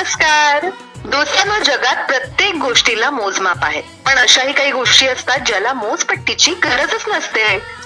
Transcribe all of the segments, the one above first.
नमस्कार. दोस्तांनो, जगात प्रत्येक गोष्टीला मोजमाप आहे, पण अशाही काही गोष्टी असतात ज्याला मोजपट्टीची गरजच नसते.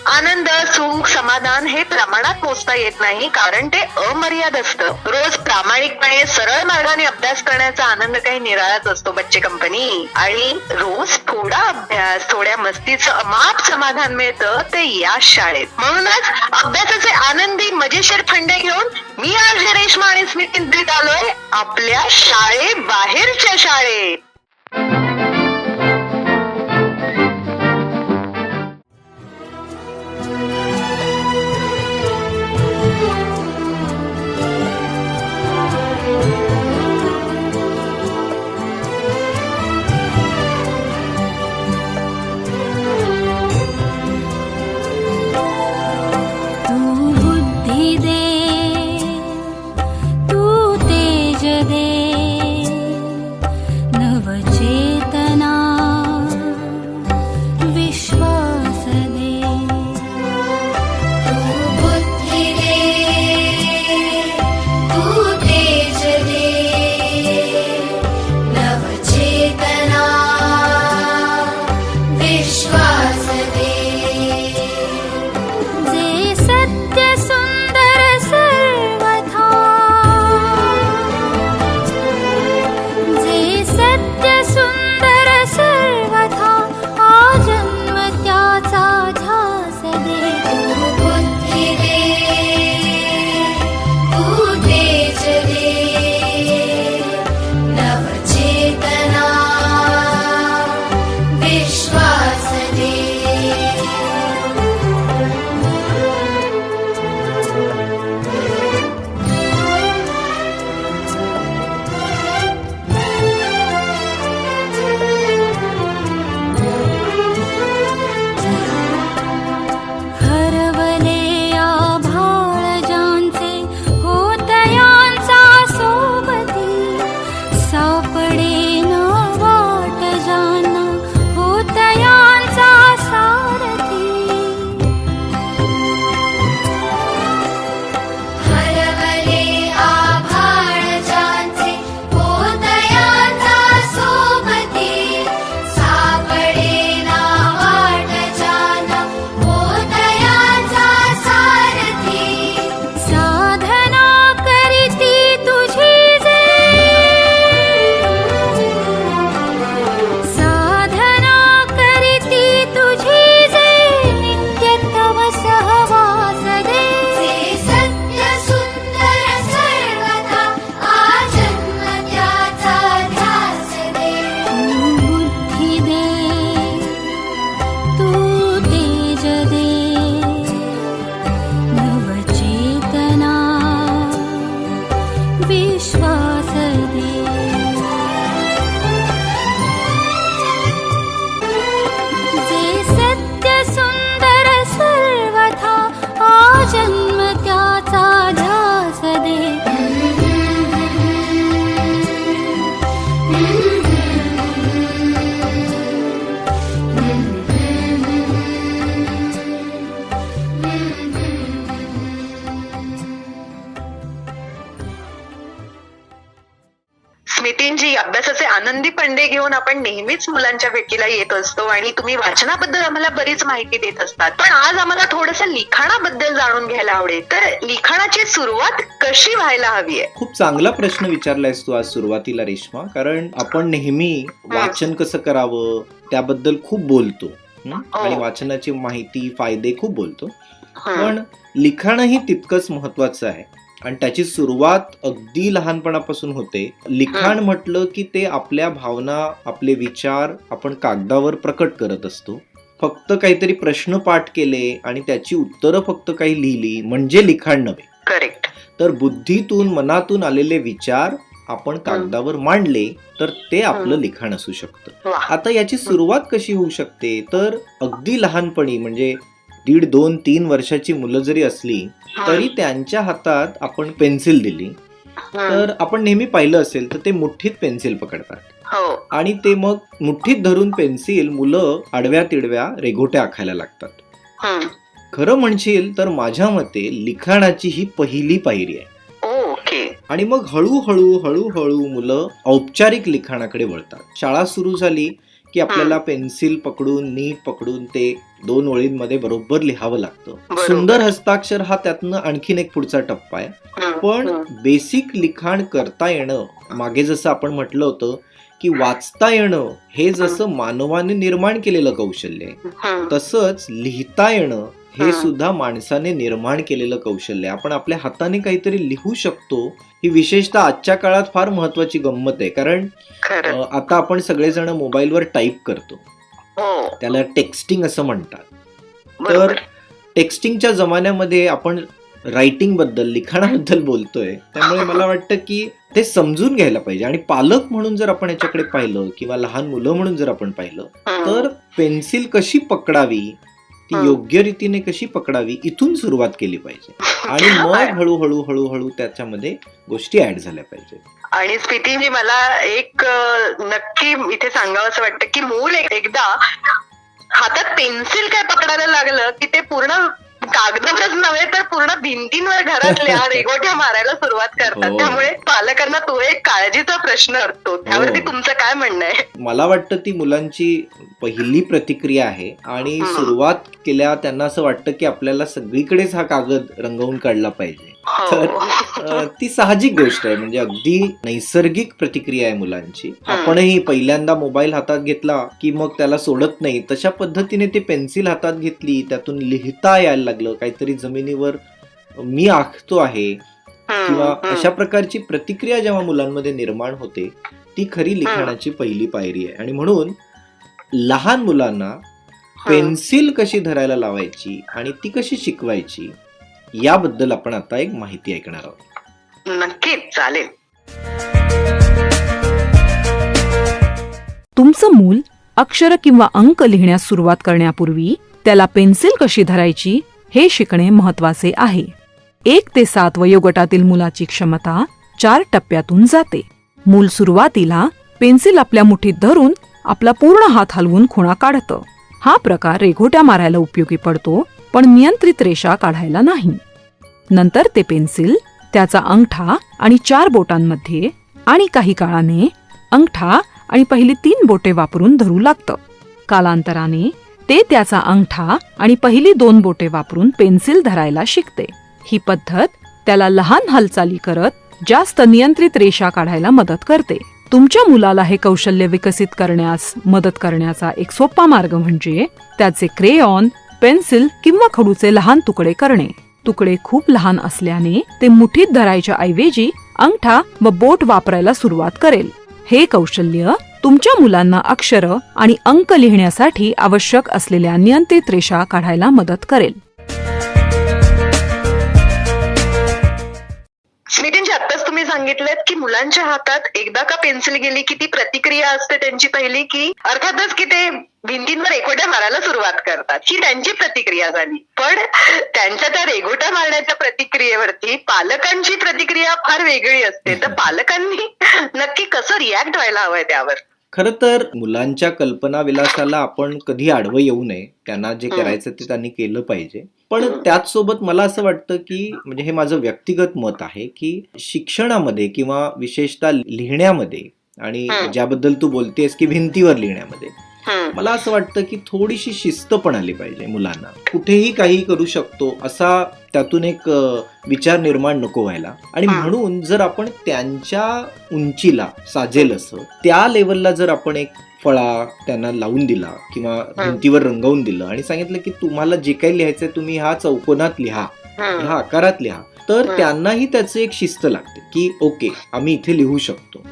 आनंद, सुख, समाधान हे प्रमाणात मोजता येत नाही, कारण ते अमर्याद असतं. रोज प्रामाणिकपणे सरळ मार्गाने अभ्यास करण्याचा आनंद काही निराळाच असतो बच्चे कंपनी. आणि रोज थोडा अभ्यास, थोड्या मस्तीचं अमाप समाधान मिळतं ते या शाळेत. म्हणूनच अभ्यासाचे आनंदी मजेशीर फंडे घेऊन मी आज रेश्मा आणि स्मिती आलोय आपल्या शाळेबाहेरच्या शाळेत. स्मितींजी, अभ्यासाचे आनंदी पंडे घेऊन आपण नेहमीच मुलांच्या भेटीला येत असतो आणि तुम्ही वाचनाबद्दल आम्हाला बरीच माहिती देत असतात. पण आज आम्हाला थोडस लिखाणाबद्दल जाणून घ्यायला आवडेल. तर लिखाणाची सुरुवात कशी व्हायला हवी आहे? खूप चांगला प्रश्न विचारलायस तू आज सुरुवातीला रेश्मा, कारण आपण नेहमी वाचन कसं करावं त्याबद्दल खूप बोलतो आणि वाचनाची माहिती, फायदे खूप बोलतो. पण लिखाणही तितकंच महत्वाचं आहे आणि त्याची सुरुवात अगदी लहानपणापासून होते. लिखाण म्हटलं की ते आपल्या भावना, आपले विचार आपण कागदावर प्रकट करत असतो. फक्त काहीतरी प्रश्न पाठ केले आणि त्याची उत्तरं फक्त काही लिहिली म्हणजे लिखाण नव्हे. करेक्ट. तर बुद्धीतून, मनातून आलेले विचार आपण कागदावर मांडले तर ते आपलं लिखाण असू शकतं. आता याची सुरुवात कशी होऊ शकते? तर अगदी लहानपणी म्हणजे 1.5, 2, 3 वर्षाची मुलं जरी असली तरी त्यांच्या हातात आपण पेन्सिल दिली तर आपण नेहमी पाहिलं असेल तर ते मुठ्ठीत पेन्सिल पकडतात आणि ते मग मुठ्ठीत धरून पेन्सिल मुलं आडव्या तिडव्या रेघोट्या आखायला लागतात. खरं म्हणशील तर माझ्या मते लिखाणाची ही पहिली पायरी आहे. आणि मग हळूहळू हळूहळू मुलं औपचारिक लिखाणाकडे वळतात. शाळा सुरू झाली की आपल्याला पेन्सिल पकडून नीट पकडून ते 2 ओळींमध्ये बरोबर लिहावं लागतं. बरोबर. सुंदर हस्ताक्षर हा त्यातनं आणखीन एक पुढचा टप्पा आहे. पण बेसिक लिखाण करता येणं, मागे जसं आपण म्हटलं होतं की वाचता येणं हे जसं मानवाने निर्माण केलेलं कौशल्य आहे, तसंच लिहिता येणं हे सुद्धा माणसाने निर्माण केलेलं कौशल्य आहे. आपण आपल्या हाताने काहीतरी लिहू शकतो, ही विशेषतः आजच्या काळात फार महत्वाची गंमत आहे. कारण आता आपण सगळेजण मोबाईलवर टाईप करतो, त्याला टेक्स्टिंग असं म्हणतात. तर टेक्स्टिंगच्या जमान्यामध्ये आपण रायटिंग बद्दल, लिखाणाबद्दल बोलतोय, त्यामुळे मला वाटतं की ते समजून घ्यायला पाहिजे. आणि पालक म्हणून जर आपण याच्याकडे पाहिलं किंवा लहान मुलं म्हणून जर आपण पाहिलं, तर पेन्सिल कशी पकडावी, ती योग्य रीतीने कशी पकडावी, इथून सुरुवात केली पाहिजे. आणि मग हळूहळू हळूहळू त्याच्यामध्ये गोष्टी ऍड झाल्या पाहिजे. आणि स्फितीजी, मला एक नक्की इथे सांगावं असं वाटतं की मूल एकदा हातात पेन्सिल काय पकडायला लागलं की ते पूर्ण कागदावरच नव्हे तर पूर्ण भिंतींवर घरातल्या रेघोट्या मारायला सुरुवात करतात. त्यामुळे पालकांना तो एक काळजीचा प्रश्न असतो. त्यावरती तुमचं काय म्हणणं आहे? मला वाटतं ती मुलांची पहिली प्रतिक्रिया आहे. आणि सुरुवात केल्या त्यांना असं वाटतं की आपल्याला सगळीकडेच हा कागद रंगवून काढला पाहिजे. तर ती साहजिक गोष्ट आहे, म्हणजे अगदी नैसर्गिक प्रतिक्रिया आहे मुलांची. आपणही पहिल्यांदा मोबाईल हातात घेतला की मग त्याला सोडत नाही, तशा पद्धतीने ते पेन्सिल हातात घेतली, त्यातून लिहिता यायला लागलं, काहीतरी जमिनीवर मी आखतो आहे किंवा अशा प्रकारची प्रतिक्रिया जेव्हा मुलांमध्ये निर्माण होते, ती खरी लिखाणाची पहिली पायरी आहे. आणि म्हणून लहान मुलांना पेन्सिल कशी धरायला लावायची आणि ती कशी शिकवायची याबद्दल आपण आता एक माहिती ऐकणार आहोत. नक्कीच, चालेल. तुमचं मूल अक्षर किंवा अंक लिहिण्यास सुरुवात करण्यापूर्वी त्याला पेन्सिल कशी धरायची हे शिकणे महत्वाचे आहे. 1 ते 7 वयोगटातील मुलाची क्षमता 4 टप्प्यातून जाते. मूल सुरुवातीला पेन्सिल आपल्या मुठीत धरून आपला पूर्ण हात हलवून खुणा काढतं. हा प्रकार रेघोट्या मारायला उपयोगी पडतो, पण नियंत्रित रेषा काढायला नाही. नंतर ते पेन्सिल त्याचा अंगठा आणि 4 बोटांमध्ये आणि काही काळाने अंगठा आणि पहिली 3 बोटे वापरून धरू लागतं. कालांतराने ते त्याचा अंगठा आणि पहिली 2 बोटे वापरून पेन्सिल धरायला शिकते. ही पद्धत त्याला लहान हालचाली करत जास्त नियंत्रित रेषा काढायला मदत करते. तुमच्या मुलाला हे कौशल्य विकसित करण्यास मदत करण्याचा एक सोपा मार्ग म्हणजे त्याचे क्रेयॉन, पेन्सिल किंवा खडूचे लहान तुकडे करणे. तुकडे खूप लहान असल्याने ते मुठीत धरायच्या ऐवजी अंगठा व बोट वापरायला सुरुवात करेल. हे कौशल्य तुमच्या मुलांना अक्षर आणि अंक लिहिण्यासाठी आवश्यक असलेल्या नियंत्रित रेषा काढायला मदत करेल. स्मितींजी, आत्ताच तुम्ही सांगितलं की मुलांच्या हातात एकदा का पेन्सिल गेली की ती प्रतिक्रिया असते त्यांची पहिली, की अर्थातच की ते भिंतींवर रेघोट्या मारायला सुरुवात करतात. ही त्यांची प्रतिक्रिया झाली. पण त्यांच्या त्या रेघोट्या मारण्याच्या प्रतिक्रियेवरती पालकांची प्रतिक्रिया फार वेगळी असते. तर पालकांनी नक्की कसं रिॲक्ट व्हायला हवंय त्यावर? खरं तर मुलांच्या कल्पना विलासाला आपण कधी आडवं येऊ नये. त्यांना जे करायचं ते त्यांनी केलं पाहिजे. पण त्याच सोबत मला असं वाटतं की, म्हणजे हे माझं व्यक्तिगत मत आहे की, शिक्षणामध्ये किंवा विशेषतः लिहिण्यामध्ये आणि ज्याबद्दल तू बोलतेस की भिंतीवर लिहिण्यामध्ये, मला असं वाटतं की थोडीशी शिस्त पण आली पाहिजे मुलांना. कुठेही काही करू शकतो असा त्यातून एक विचार निर्माण नको व्हायला. आणि म्हणून जर आपण त्यांच्या उंचीला साजेल असं त्या लेवलला जर आपण एक फळा त्यांना लावून दिला किंवा भिंतीवर रंगवून दिलं आणि सांगितलं की तुम्हाला जे काही लिहायचंय तुम्ही ह्या चौकोनात लिहा, ह्या आकारात लिहा, तर त्यांनाही त्याचे एक शिस्त लागते की ओके, आम्ही इथे लिहू शकतो.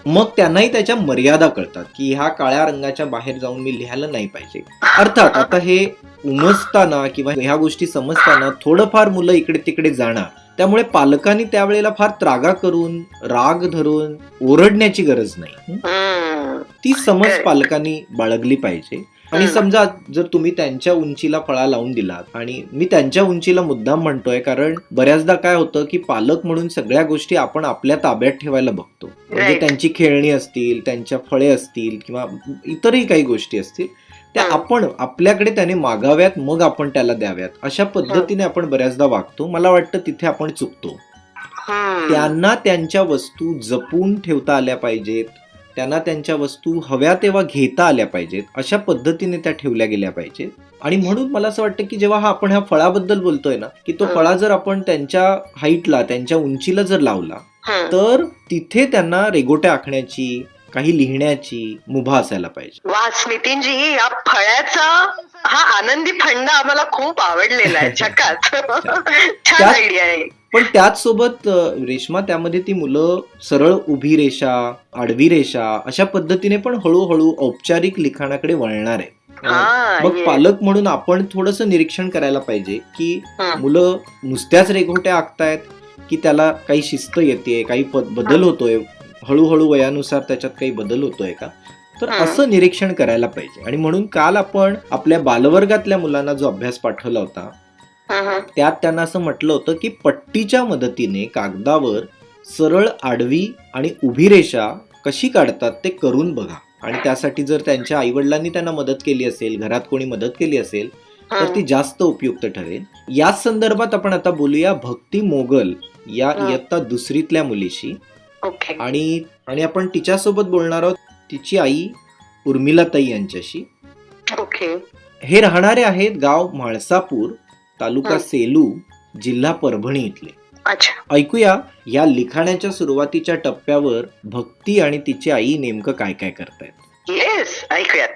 मग त्यांनाही त्याच्या मर्यादा कळतात की ह्या काळ्या रंगाच्या बाहेर जाऊन मी लिहायला नाही पाहिजे. अर्थात आता हे उमजताना किंवा ह्या गोष्टी समजताना थोडंफार मुलं इकडे तिकडे जाणार, त्यामुळे पालकांनी त्यावेळेला फार त्रागा करून, राग धरून ओरडण्याची गरज नाही. ती समज पालकांनी बाळगली पाहिजे. आणि समजा जर तुम्ही त्यांच्या उंचीला फळा लावून दिलात, आणि मी त्यांच्या उंचीला मुद्दाम म्हणतोय कारण बऱ्याचदा काय होतं की पालक म्हणून सगळ्या गोष्टी आपण आपल्या ताब्यात ठेवायला बघतो. म्हणजे त्यांची खेळणी असतील, त्यांच्या फळे असतील किंवा इतरही काही गोष्टी असतील, त्या आपण आपल्याकडे त्याने मागाव्यात, मग आपण त्याला द्याव्यात, अशा पद्धतीने आपण बऱ्याचदा वागतो. मला वाटतं तिथे आपण चुकतो. त्यांना त्यांच्या वस्तू जपून ठेवता आल्या पाहिजेत, त्यांना त्यांच्या वस्तू हव्या तेव्हा घेता आल्या पाहिजेत, अशा पद्धतीने त्या ठेवल्या गेल्या पाहिजेत. आणि म्हणून मला असं वाटतं की जेव्हा आपण ह्या फळाबद्दल बोलतोय ना, की तो फळा जर आपण त्यांच्या हाईटला, त्यांच्या उंचीला जर लावला, तर तिथे त्यांना रेघोट्या आखण्याची, काही लिहिण्याची मुभा असायला पाहिजे. वा स्मितींजी, या फळ्याचा हा आनंदी फंड आम्हाला खूप आवडलेला आहे. झकास. छान आयडिया आहे. पण त्याच सोबत रेश्मा, त्यामध्ये ती मुलं सरळ उभी रेषा, आडवी रेषा अशा पद्धतीने पण हळूहळू औपचारिक लिखाणाकडे वळणार आहे. मग पालक म्हणून आपण थोडंसं निरीक्षण करायला पाहिजे की मुलं नुसत्याच रेघोट्या आखतायत की त्याला काही शिस्त येते, काही बदल होतोय, हळूहळू वयानुसार त्याच्यात काही बदल होतोय का, तर असं निरीक्षण करायला पाहिजे. आणि म्हणून काल आपण आपल्या बालवर्गातल्या मुलांना जो अभ्यास पाठवला होता त्यात त्यांना असं म्हटलं होतं की पट्टीच्या मदतीने कागदावर सरळ, आडवी आणि उभी रेषा कशी काढतात ते करून बघा. आणि त्यासाठी जर त्यांच्या आईवडिलांनी त्यांना मदत केली असेल, घरात कोणी मदत केली असेल, तर ती जास्त उपयुक्त ठरेल. याच संदर्भात आपण आता बोलूया भक्ती मोगल या इयत्ता दुसरीतल्या मुलीशी. आणि आपण तिच्यासोबत बोलणार आहोत, तिची आई उर्मिलाताई यांच्याशी. हे राहणारे आहेत गाव म्हाळसापूर, तालुका सेलू, जिल्हा परभणी इथले. ऐकूया या लिखाणाच्या सुरुवातीच्या टप्प्यावर भक्ती आणि तिची आई नेमकं काय काय करतायत. येस, ऐकूयात.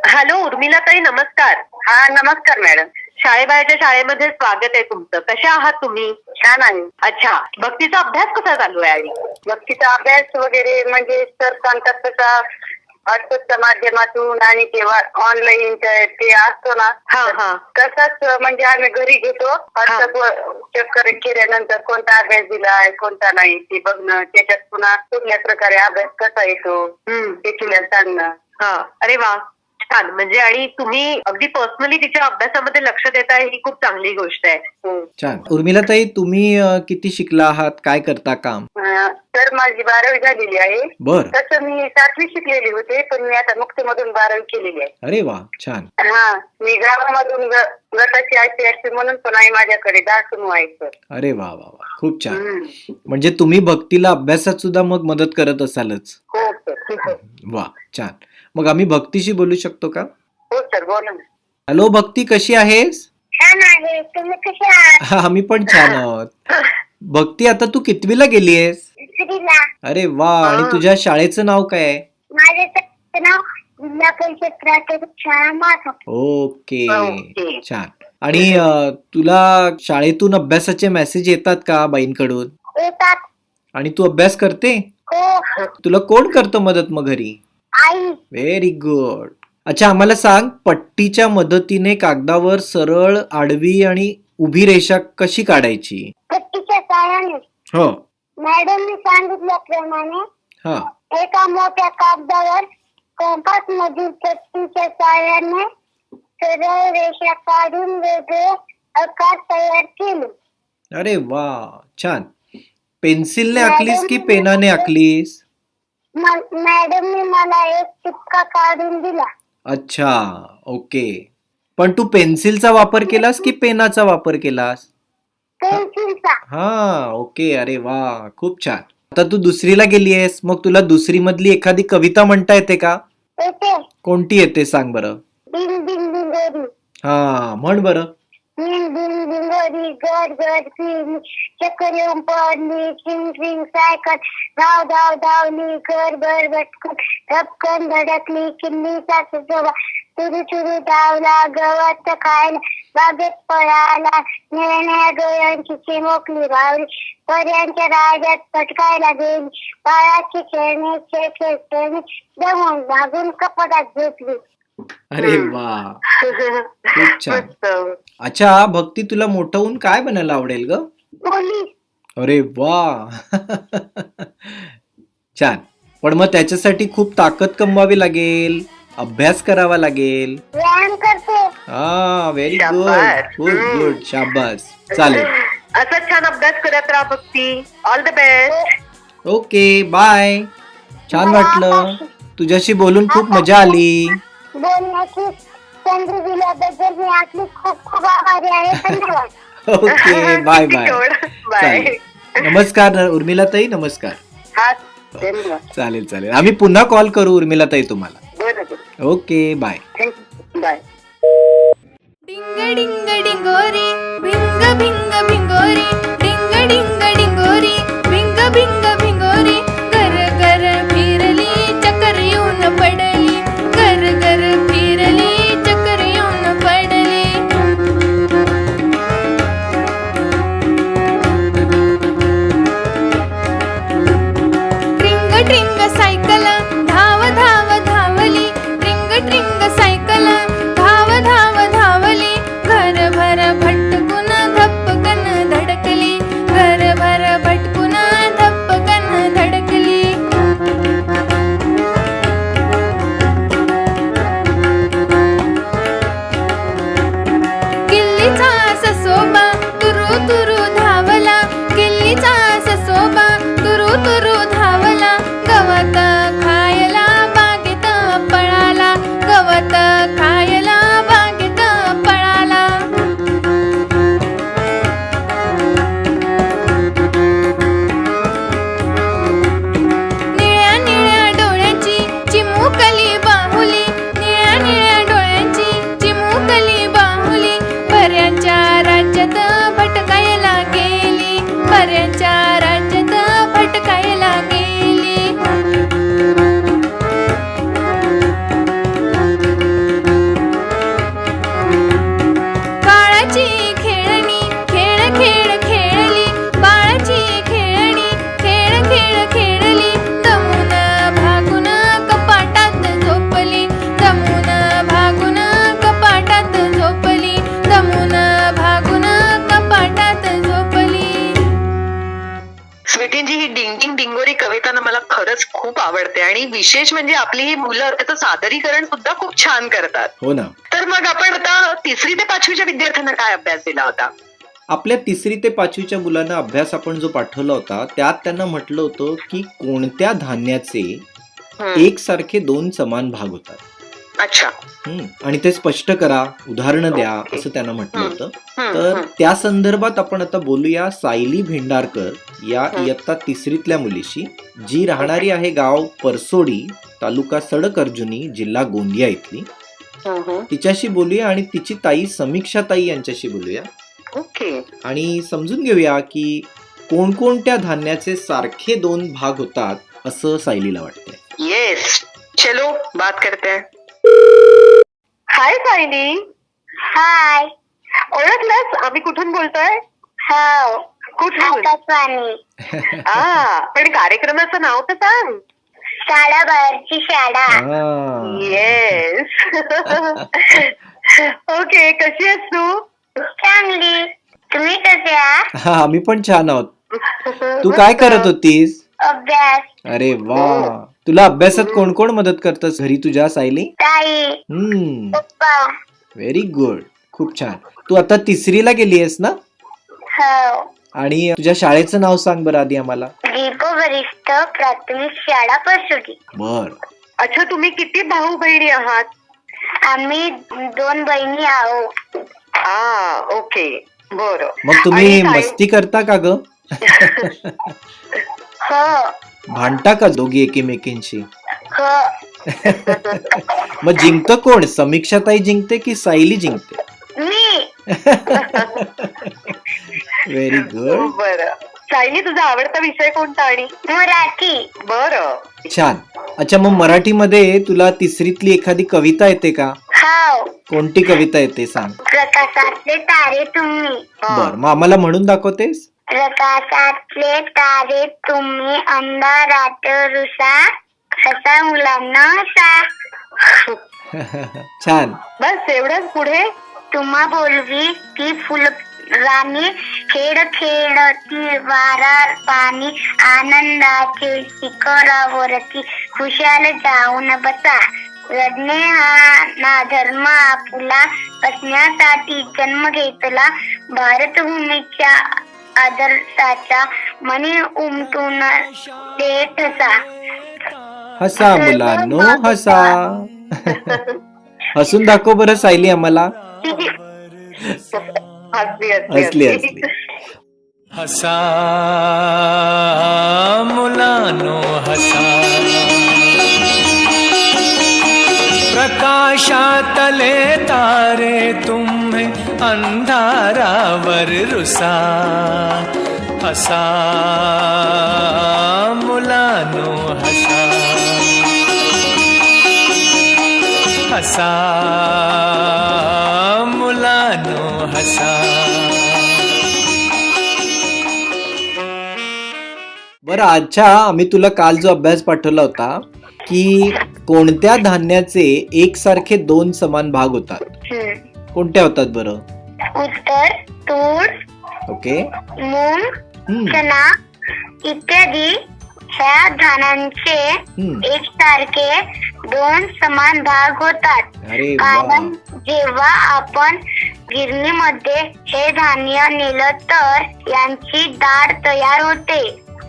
हॅलो उर्मिलाताई, नमस्कार. हा नमस्कार मॅडम. शाळेबाहेरच्या शाळेमध्ये स्वागत आहे तुमचं. कशा आहात तुम्ही? छान आहे. अच्छा, भक्तीचा अभ्यास कसा चालू आहे? भक्तीचा अभ्यास वगैरे म्हणजे सर सांगतात तसा व्हॉट्सअपच्या माध्यमातून आणि तेव्हा ऑनलाईन ते असतो ना, तसंच म्हणजे आम्ही घरी घेतो. व्हॉट्सअपवर चेक केल्यानंतर कोणता अभ्यास दिलाय, कोणता नाही ते बघणं, त्याच्यात पुन्हा कुठल्या प्रकारे अभ्यास कसा येतो ते तिला सांगणं. अरे वा, छान. म्हणजे आणि तुम्ही अगदी पर्सनली तिच्या अभ्यासामध्ये लक्ष देताय, ही खूप चांगली गोष्ट आहे. छान. उर्मिलाताई, तुम्ही किती शिकला आहात, काय करता काम? तर माझी 12वी झालेली आहे. बर. तसं मी 7वी शिकलेली होते, पण मी आता मुक्तीमधून 12वी केलेली आहे. अरे वा, छान. हा, मी गावामधून गटाची आयसी म्हणून पण आहे माझ्याकडे 10 सुनू आहे सर. अरे वा वा वा, खूप छान. म्हणजे तुम्ही भक्तीला अभ्यासात सुद्धा मग मदत करत असालच. हो सर. वा, छान. मग आम्ही भक्तीशी बोलू शकतो का? हो सर, बोला. हॅलो भक्ती, कशी आहेस? छान आहे. तुम्ही कसे आहात? आम्ही पण छान आहोत. भक्ती, आता तू कितवीला गेलीयस? अरे वा. आणि तुझ्या शाळेचं नाव काय आहे? माझं नाव जिल्हा परिषद प्राथमिक शाळा माथा. ओके, छान. आणि तुला शाळेतून अभ्यासाचे मेसेज येतात का बाईंकडून? येतात. आणि तू अभ्यास करते? हो. तुला कोण करतं मदत मग घरी? आई. Very good. अच्छा, आम्हाला सांग, पट्टीच्या मदतीने कागदावर सरळ, आडवी आणि उभी रेषा कशी काढायची? पट्टीच्या साहाय्याने. हो. मॅडमनी सांगितल्याप्रमाणे हा, एका मोठ्या कागदावर कंपास मधील पट्टीच्या साहाय्याने सरळ रेषा काढून वेगळे आकार तयार केले. अरे वा, छान. पेन्सिलने आखलीस की पेनाने आखलीस? मॅडमने मला एक टिपका काढून दिला. अच्छा, ओके. पण तू पेन्सिलचा वापर केलास की पेनाचा वापर केलास? पेन्सिलचा. हा, ओके. अरे वा, खूप छान. आता तू दुसरीला गेली आहेस, मग तुला दुसरी मधली एखादी कविता म्हणता येते का? येते. कोणती येते, सांग बरं. बिंग बिंग बिंगोरी. हा, म्हण बरं. बिंग बिंग बिंगोरी, गड गड फिरली, चक्कर येऊन पडली, चिंग चिंग सायकल, धाव धाव धावली, घर भर भटकून धपकन धडकली, किल्लीचा सुजोबा चुरू चुरू धावला, गवत खायला बागेत पळाला, निळ्या डोळ्यांची चिमुकली भावली, पर्यांच्या राज्यात पटकायला गेली, बाळाची खेळणी खेळणी जमून भागून कपाटात झोपली. अरे वा, खूप छान. अच्छा भक्ती, तुला मोठं होऊन काय बनायला आवडेल ग? पोलीस. अरे वा. छान. पण मग त्याच्यासाठी खूप ताकद कमवावी लागेल, अभ्यास करावा लागेल. व्यायाम करते. हा, व्हेरी गुड, गुड गुड, शाबास. चालेल. असं छान अभ्यास करत राहा Bhakti. All the best. Okay, bye. छान वाटलं तुझ्याशी बोलून, खूप मजा आली. बोलण्याची संधी दिल्याबद्दल मी आपली खूप खूप आभारी आहे. धन्यवाद. Okay, bye bye. बाय. नमस्कार उर्मिलाताई, नमस्कार. हा धन्यवाद. चालेल चालेल, आम्ही पुन्हा कॉल करू उर्मिलाताई तुम्हाला. बरोबर. Okay, bye. थँक्यू. बाय. डिंग डिंग डिंगोरी भिंग भिंग भिंगोरी डिंग डिंग डिंगोरी भिंग भिंग भिंगोरी घर घर फिरली चक्कर येऊन पडली घर घर फिरली चक्कर येऊन पडली ट्रिंग ट्रिंग सायकल धाव धाव धावली ट्रिंग ट्रिंग सायकल धाव धाव धावली घरभर भटकून धपकन धडकली घरभर भटकून धपकन धडकली किल्लीचा ससोबा तुरु तुरु धावला किल्लीचा ससोबा तुरु तुरु धावला गवत खायला बागेत पळाला गवत खायला बागेत पळाला निळ्या निळ्या डोळ्यांची चिमुकली बाहुली निळ्या निळ्या डोळ्यांची चिमुकली बाहुली पर्यांच्या राज्यात भटकायला गेली पर्यांच्या राज्यात भटकायला गेली काळाची खेळणी खेळ खेळ खेळली बाळाची खेळणी खेळ खेळ खेळली दमून भागून कपाटात झोपली दमून भागून कपाटात झोपली दमून भागून कपाटात झोपली स्वीटींची ही डिंग डिंगोरी कविता ना मला खरंच खूप आवडते आणि विशेष म्हणजे आपली ही मुलं त्याचं सादरीकरण सुद्धा खूप छान करतात. हो ना. तर मग आपण आता 3री ते 5वीच्या विद्यार्थ्यांना काय अभ्यास दिला होता? आपल्या 3री ते 5वीच्या मुलांना अभ्यास आपण जो पाठवला होता त्यात त्यांना म्हटलं होतं की कोणत्या धान्याचे एकसारखे 2 समान भाग होतात. अच्छा. आणि ते स्पष्ट करा, उदाहरणं द्या, असं त्यांना म्हटलं होतं. तर त्या संदर्भात आपण आता बोलूया सायली भेंडारकर या इयत्ता 3रीतल्या मुलीशी, जी राहणारी आहे गाव परसोडी, तालुका सडक-अर्जुनी, जिल्हा गोंदिया इथली. तिच्याशी बोलूया आणि तिची ताई समीक्षा ताई यांच्याशी बोलूया. ओके. आणि समजून घेऊया की कोणकोणत्या धान्याचे सारखे 2 भाग होतात असं सायलीला वाटतंय. येस, चलो बात करते हैं. हाय सायली. हाय. ओळखलंस आम्ही कुठून बोलतोय? हो. कुठून? आकाशवाणी. पण कार्यक्रमाचं नाव तर सांग. शाळा बाहेरची शाळा. येस. ओके, कशी आहेस तू? चांगली. तुम्ही कसे आहात? हा, आम्ही पण छान आहोत. तू काय करत होतीस? अभ्यास. अरे वा, तुला अभ्यासात कोण कोण मदत करतस घरी तुझ्या सायली? ताई. पप्पा. व्हेरी गुड, खूप छान. तू आता 3रीला गेली आहेस ना? हो. आणि तुझ्या शाळेचं नाव सांग बरं आधी आम्हाला. दीपो वरिष्ठ प्राथमिक शाळा परसोडी. बर. अच्छा, तुम्ही किती भाऊ बहिणी आहात? आम्ही 2 बहिणी आहोत. ओके, बरं. मग तुम्ही मस्ती करता का ग? हो. भांडता का दोघी एकमेकींशी? हो. मग जिंकतं कोण? समीक्षा ताई जिंकते की सायली जिंकते? मी. Very good. बरं. सायली, तुझा आवडता विषय कोणता? आणि मराठी. बरं. छान. अच्छा, मग मराठीमध्ये तुला 3रीतली एखादी कविता येते का? हो. कोणती कविता येते सांग. प्रकाशातले तारे तुम्ही. बर, मग आम्हाला म्हणून दाखवतेस? प्रकाशातले तारे तुम्ही अंधारात रुसा हसा मुलांना हसा. छान. बस एवढंच. पुढे? तुम्हा बोलवी ती फुल राणी खेळ खेळती वारा पाणी आनंदाचे शिखरावरती खुशाल जाऊन बसा. रडणे हा ना धर्म आपुला बसण्यासाठी जन्म घेतला. भारतभूमीच्या आदर्शाच्या मनी उमटून ते ठसा. हसा मुलांनो हसा. हसून दाखव बरं सायली आम्हाला. हसली हसली हसली. हसा मुलानो हसा, प्रकाशातले तारे तुम्ही अंधारावर रुसा, हसा मुलानो हसा, हसा मुलानो हसा. बरं, अच्छा, आम्ही तुला काल जो अभ्यास पाठवला होता की कोणत्या धान्याचे एकसारखे 2 समान भाग होतात, कोणत्या होतात बरं? उत्तर तूर, ओके. मूग, चना इत्यादी ह्या धान्यांचे एकसारखे 2 समान भाग होतात. अरे कारण वा. जेव्हा आपण गिरणीमध्ये हे धान्य नेलं तर यांची डाळ तयार होते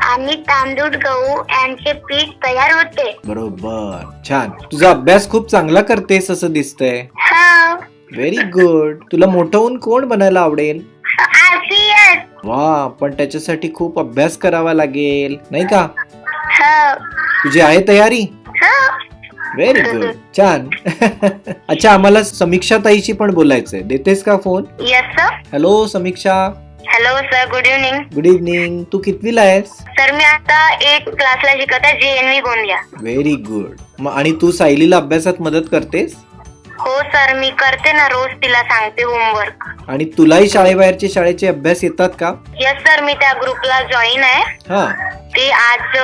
आणि तांदूळ गहू यांचे पीठ तयार होते. बरोबर, छान. तुझा अभ्यास खूप चांगला करतेस असं दिसतंय. हो. Very good. तुला मोठं होऊन कोण बनायला आवडेल? आरसीएस. वा, पण त्याच्यासाठी खूप अभ्यास करावा लागेल नाही का? हो. तुझी आहे तयारी? हो. व्हेरी गुड, छान. अच्छा, आम्हाला समीक्षा ताईशी पण बोलायचंय, देतेस का phone? Yes sir. Hello Samiksha. Hello sir, good evening. Good evening. तू कितवीला आहेस? सर मी आता 8 क्लासला शिकत आहे, JNV गोंदिया. Very good. आणि तू सायलीला अभ्यासात मदत करतेस? हो सर, मी करते ना, रोज तिला सांगते होमवर्क. आणि तुलाही शाळेबाहेरचे शाळेचे अभ्यास येतात का? यस सर, मी त्या ग्रुपला जॉईन आहे. हा. ते आज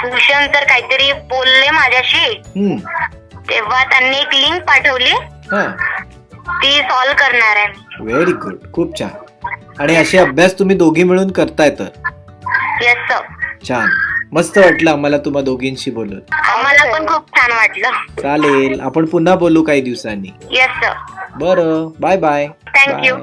भूषण तर काहीतरी बोलले माझ्याशी, तेव्हा त्यांनी एक लिंक पाठवली, हा. ती सॉल्व्ह करणार आहे. व्हेरी गुड, खूप छान. आणि असे अभ्यास तुम्ही दोघी मिळून करताय तर? Yes sir. छान, मस्त वाटलं आम्हाला तुम्हा दोघींशी बोलून. आम्हाला पण खूप छान वाटलं. चालेल, आपण पुन्हा बोलू काही दिवसांनी. Yes sir. बरं, बाय बाय. थँक्यू.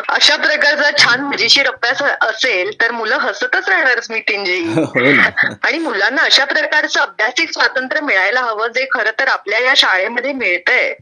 अशा प्रकारचा छान मजेशीर अभ्यास असेल तर मुलं हसतच राहणारच मीटिंगची. हो ना. आणि मुलांना अशा प्रकारचं अभ्यासिक स्वातंत्र्य मिळायला हवं, जे खरं तर आपल्या या शाळेमध्ये मिळतंय.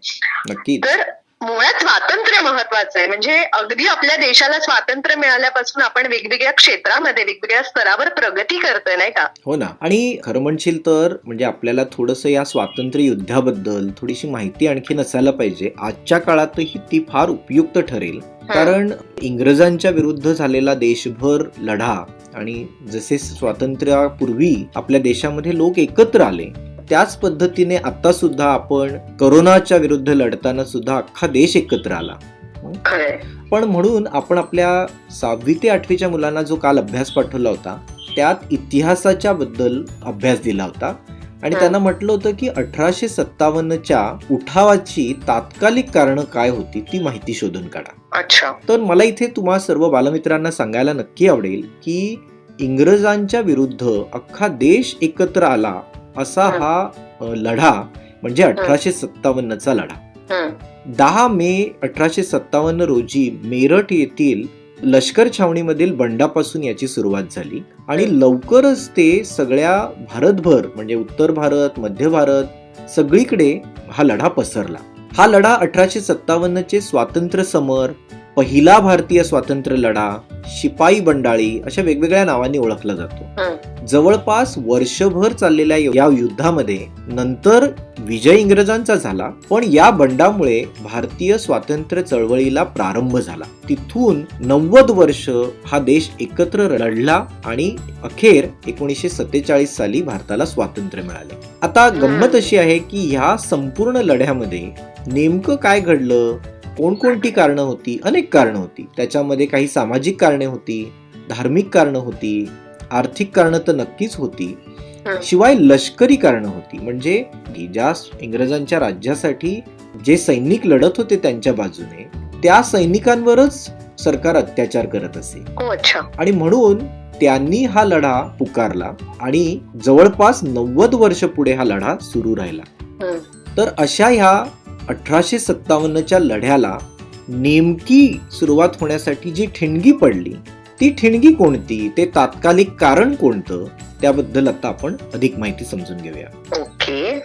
नक्कीच. तर मुळात स्वातंत्र्य महत्वाचं आहे. म्हणजे अगदी आपल्या देशाला स्वातंत्र्य मिळाल्यापासून आपण वेगवेगळ्या क्षेत्रामध्ये वेगवेगळ्या स्तरावर प्रगती करतोय नाही का? हो ना. आणि खरं म्हणशील तर म्हणजे आपल्याला थोडंसं या स्वातंत्र्य युद्धाबद्दल थोडीशी माहिती आणखी असायला पाहिजे. आजच्या काळातही ती फार उपयुक्त ठरेल. कारण इंग्रजांच्या विरुद्ध झालेला देशभर लढा आणि जसे स्वातंत्र्यापूर्वी आपल्या देशामध्ये लोक एकत्र आले, त्याच पद्धतीने आता सुद्धा आपण कोरोनाच्या विरुद्ध लढताना सुद्धा अख्खा देश एकत्र आला. पण म्हणून आपण आपल्या 6वी ते 8वीच्या मुलांना जो काल अभ्यास पाठवला होता त्यात इतिहासाच्या बद्दल अभ्यास दिला होता आणि त्यांना म्हटलं होतं की 1857च्या उठावाची तात्कालिक कारणं काय होती ती माहिती शोधून काढा. अच्छा. तर मला इथे तुम्हा सर्व बालमित्रांना सांगायला नक्की आवडेल की इंग्रजांच्या विरुद्ध अख्खा देश एकत्र आला असा हा लढा म्हणजे 1857चा लढा. 10 मे 1857 रोजी मेरठ येथील लष्कर छावणीमधील बंडापासून याची सुरुवात झाली आणि लवकरच ते सगळ्या भारतभर म्हणजे उत्तर भारत, मध्य भारत सगळीकडे हा लढा पसरला. हा लढा 1857चे स्वातंत्र्य समर, पहिला भारतीय स्वातंत्र्य लढा, शिपाई बंडाळी अशा वेगवेगळ्या नावांनी ओळखला जातो. जवळपास वर्षभर चाललेल्या या युद्धामध्ये नंतर विजय इंग्रजांचा झाला, पण या बंडामुळे भारतीय स्वातंत्र्य चळवळीला प्रारंभ झाला. तिथून 90 वर्ष हा देश एकत्र लढला आणि अखेर 1947 साली भारताला स्वातंत्र्य मिळाले. आता गंमत अशी आहे की ह्या संपूर्ण लढ्यामध्ये नेमकं काय घडलं, कोणकोणती कारणं होती? अनेक कारणं होती. त्याच्यामध्ये काही सामाजिक कारणे होती, धार्मिक कारणं होती, आर्थिक कारणं तर नक्कीच होती, शिवाय लष्करी कारणं होती. म्हणजे ज्या इंग्रजांच्या राज्यासाठी जे सैनिक लढत होते त्यांच्या बाजूने त्या सैनिकांवरच सरकार अत्याचार करत असे आणि म्हणून त्यांनी हा लढा पुकारला आणि जवळपास 90 वर्ष पुढे हा लढा सुरू राहिला. तर अशा ह्या 1857च्या लढ्याला नेमकी सुरुवात होण्यासाठी जी ठिणगी पडली ती ठिणगी कोणती, ते तात्कालिक कारण कोणतं, त्याबद्दल आता आपण अधिक माहिती समजून घेऊया. ओके.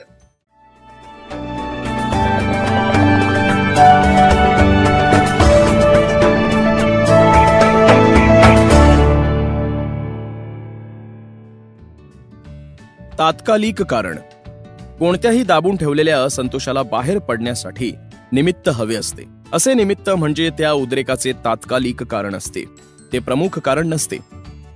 तात्कालिक कारण. कोणत्याही दाबून ठेवलेल्या असंतोषाला बाहेर पडण्यासाठी निमित्त हवे असते. असे निमित्त म्हणजे त्या उद्रेकाचे तात्कालिक कारण असते, ते प्रमुख कारण नसते.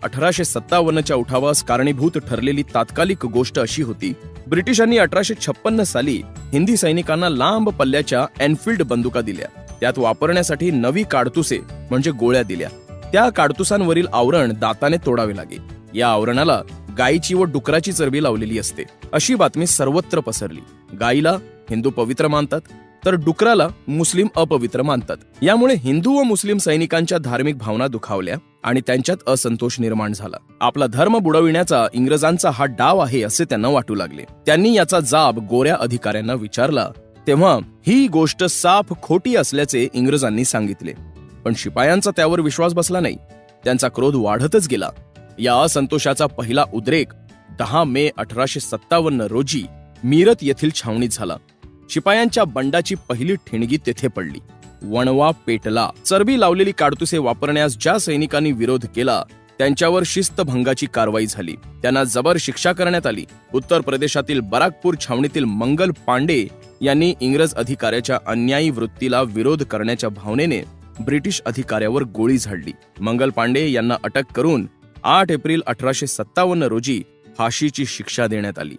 1857च्या उठावास कारणीभूत ठरलेली तात्कालिक गोष्ट अशी होती, ब्रिटिशांनी 1856 साली हिंदी सैनिकांना लांब पल्ल्याच्या एनफिल्ड बंदुका दिल्या. त्यात वापरण्यासाठी नवी काडतुसे म्हणजे गोळ्या दिल्या. त्या काडतुसांवरील आवरण दाताने तोडावे लागे. या आवरणाला गायीची व डुकराची चरबी लावलेली असते. अशी बातमी सर्वत्र पसरली. गायीला हिंदू पवित्र मानतात, तर डुकराला मुस्लिम अपवित्र मानतात. यामुळे हिंदू व मुस्लिम सैनिकांच्या धार्मिक भावना दुखावल्या आणि त्यांच्यात असंतोष निर्माण झाला. आपला धर्म बुडविण्याचा इंग्रजांचा हा डाव आहे असे त्यांना वाटू लागले. त्यांनी याचा जाब गोऱ्या अधिकाऱ्यांना विचारला, तेव्हा ही गोष्ट साफ खोटी असल्याचे इंग्रजांनी सांगितले. पण शिपायांचा त्यावर विश्वास बसला नाही. त्यांचा क्रोध वाढतच गेला. या असंतोषाचा पहिला उद्रेक 10 मे 1857 रोजी मीरत येथील छावणीत झाला. शिपायांच्या बंडाची पहिली ठिणगी तेथे पडली. वणवा पेटला. चरबी लावलेली काडतुसे वापरण्यास ज्या सैनिकांनी विरोध केला त्यांच्यावर शिस्तभंगाची कारवाई झाली. त्यांना जबर शिक्षा करण्यात आली. उत्तर प्रदेशातील बराकपूर छावणीतील मंगल पांडे यांनी इंग्रज अधिकाऱ्याच्या अन्यायी वृत्तीला विरोध करण्याच्या भावनेने ब्रिटिश अधिकाऱ्यावर गोळी झाडली. मंगल पांडे यांना अटक करून 8 एप्रिल 1857 रोजी फाशीची शिक्षा देण्यात आली.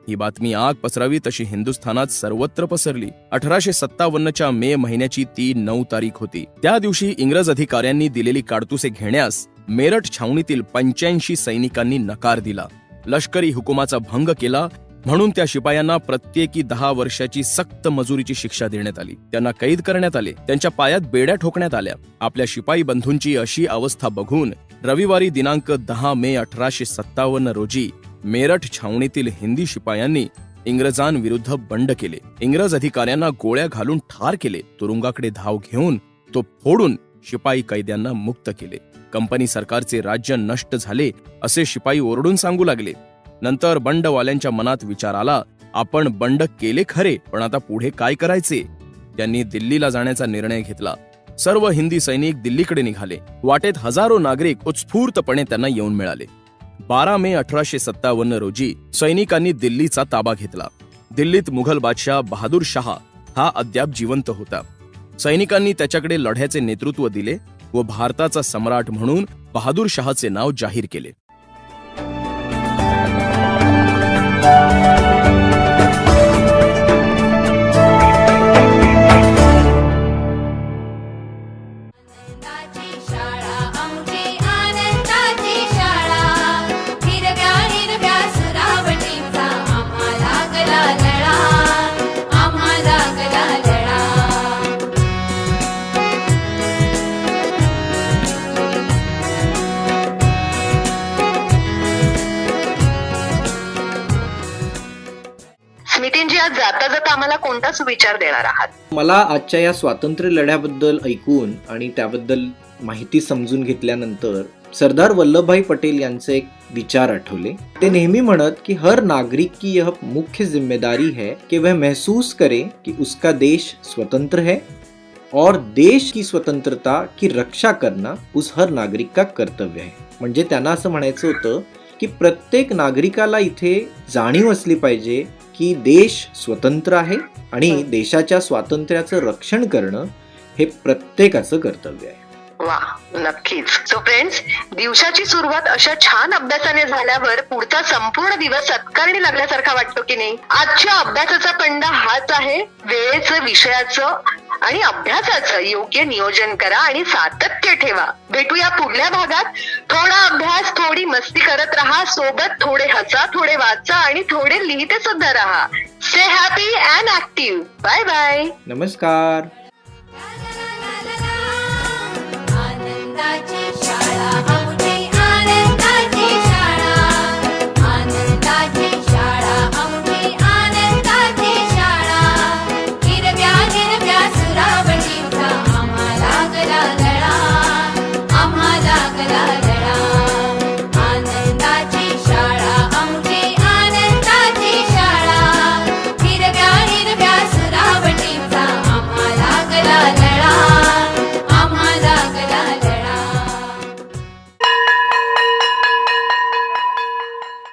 ही बातमी आग पसरावी तशी हिंदुस्थानात सर्वत्र पसरली. 1857च्या मे महिन्याची ती 9 तारीख होती. त्या दिवशी इंग्रज अधिकाऱ्यांनी दिलेली काडतुसे घेण्यास मेरठ छावणीतील 85 सैनिकांनी नकार दिला. लष्करी हुकुमाचा भंग केला म्हणून त्या शिपायांना प्रत्येकी 10 वर्षाची सक्त मजुरीची शिक्षा देण्यात आली. त्यांना कैद करण्यात आले. त्यांच्या पायात बेड्या ठोकण्यात आल्या. आपल्या शिपाई बंधूंची अशी अवस्था बघून रविवारी दिनांक 10 मे 1857 रोजी मेरठ छावणीतील हिंदी शिपायांनी इंग्रजांविरुद्ध बंड केले. इंग्रज अधिकाऱ्यांना गोळ्या घालून ठार केले. तुरुंगाकडे धाव घेऊन तो फोडून शिपाई कैद्यांना मुक्त केले. कंपनी सरकारचे राज्य नष्ट झाले असे शिपाई ओरडून सांगू लागले. नंतर बंडवाल्यांच्या मनात विचार आला, आपण बंड केले खरे, पण आता पुढे काय करायचे? त्यांनी दिल्लीला जाण्याचा निर्णय घेतला. सर्व हिंदी सैनिक दिल्लीकडे निघाले. वाटेत हजारो नागरिक उत्स्फूर्तपणे त्यांना येऊन मिळाले. 12 मे 1857 रोजी सैनिकांनी दिल्लीचा ताबा घेतला. दिल्लीत मुघल बादशाह बहादूर शाह हा अद्याप जिवंत होता. सैनिकांनी त्याच्याकडे लढ्याचे नेतृत्व दिले व भारताचा सम्राट म्हणून बहादूर शाहचे नाव जाहीर केले. स्मितींजी, आज जाता जाता आम्हाला कोणता सुविचार देणार आहात? मला आजच्या या स्वातंत्र्य लढ्याबद्दल ऐकून आणि त्याबद्दल माहिती समजून घेतल्यानंतर सरदार वल्लभभाई पटेल यांचे एक विचार आठवले. ते नेहमी म्हणत की हर नागरिक की यह मुख्य जिम्मेदारी है कि वह महसूस करे कि उसका देश स्वतंत्र है और देश की स्वतंत्रता की रक्षा करना उस हर नागरिक का कर्तव्य है. म्हणजे त्यांना असं म्हणायचं होतं की प्रत्येक नागरिकाला इथे जाणीव असली पाहिजे की देश स्वतंत्र आहे आणि देशाच्या स्वातंत्र्याचं रक्षण करणं हे प्रत्येकाचं कर्तव्य आहे. वा, नक्कीच. सो फ्रेंड्स, दिवसाची सुरुवात अशा छान अभ्यासाने झाल्यावर पुढचा संपूर्ण दिवस सत्कारणी लागल्यासारखा वाटतो की नाही? आजच्या अभ्यासाचा पंडा हाच आहे. वेळेचं, विषयाचं आणि अभ्यासाचं योग्य नियोजन करा आणि सातत्य ठेवा. भेटूया पुढल्या भागात. थोडा अभ्यास, थोडी मस्ती करत राहा. सोबत थोडे हसा, थोडे वाचा आणि थोडे लिहिते सुद्धा राहा. Stay happy and active. Bye bye. नमस्कार.